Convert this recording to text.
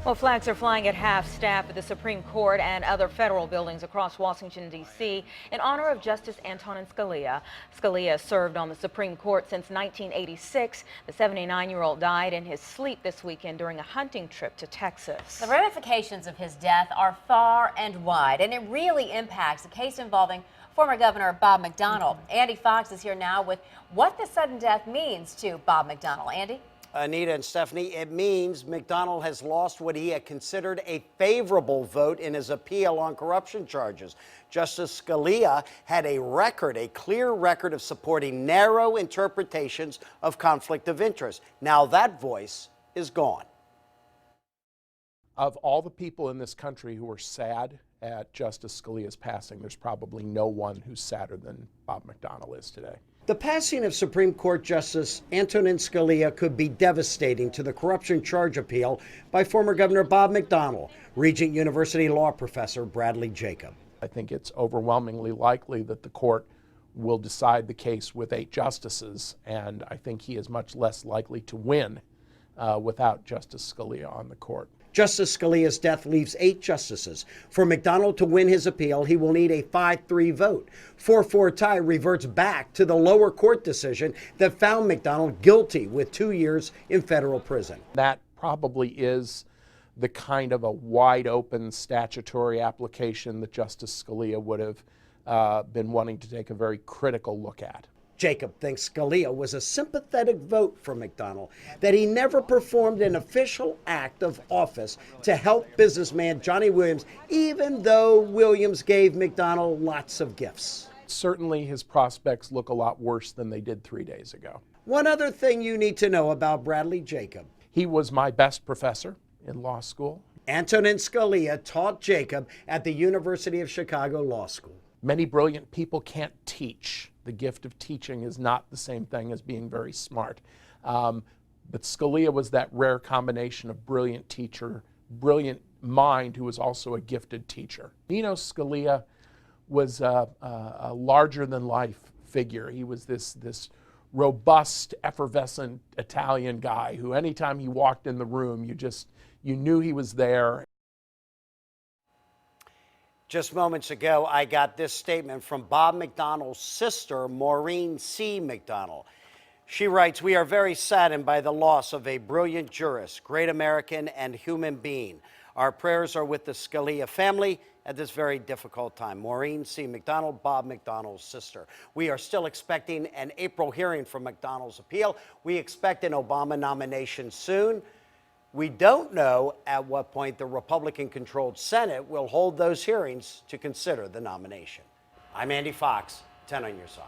Well, flags are flying at half-staff at the Supreme Court and other federal buildings across Washington, D.C. in honor of Justice Antonin Scalia. Scalia served on the Supreme Court since 1986. The 79-year-old died in his sleep this weekend during a hunting trip to Texas. The ramifications of his death are far and wide, and it really impacts a case involving former Governor Bob McDonnell. Andy Fox is here now with what the sudden death means to Bob McDonnell. Andy? Anita and Stephanie, it means McDonnell has lost what he had considered a favorable vote in his appeal on corruption charges. Justice Scalia had a clear record of supporting narrow interpretations of conflict of interest. Now that voice is gone. Of all the people in this country who are sad at Justice Scalia's passing, there's probably no one who's sadder than Bob McDonnell is today. The passing of Supreme Court Justice Antonin Scalia could be devastating to the corruption charge appeal by former Governor Bob McDonnell, Regent University law professor Bradley Jacob. I think it's overwhelmingly likely that the court will decide the case with 8 justices, and I think he is much less likely to win without Justice Scalia on the court. Justice Scalia's death leaves 8 justices. For McDonnell to win his appeal, he will need a 5-3 vote. 4-4 tie reverts back to the lower court decision that found McDonnell guilty with 2 years in federal prison. That probably is the kind of a wide open statutory application that Justice Scalia would have been wanting to take a very critical look at. Jacob thinks Scalia was a sympathetic vote for McDonnell, that he never performed an official act of office to help businessman Johnny Williams, even though Williams gave McDonnell lots of gifts. Certainly his prospects look a lot worse than they did 3 days ago. One other thing you need to know about Bradley Jacob. He was my best professor in law school. Antonin Scalia taught Jacob at the University of Chicago Law School. Many brilliant people can't teach. The gift of teaching is not the same thing as being very smart. But Scalia was that rare combination of brilliant teacher, brilliant mind who was also a gifted teacher. Scalia was a larger-than-life figure. He was this robust, effervescent Italian guy who anytime he walked in the room, you knew he was there. Just moments ago, I got this statement from Bob McDonnell's sister, Maureen C. McDonnell. She writes, "We are very saddened by the loss of a brilliant jurist, great American, and human being. Our prayers are with the Scalia family at this very difficult time." Maureen C. McDonnell, Bob McDonnell's sister. We are still expecting an April hearing for McDonnell's appeal. We expect an Obama nomination soon. We don't know at what point the Republican-controlled Senate will hold those hearings to consider the nomination. I'm Andy Fox, 10 on your side.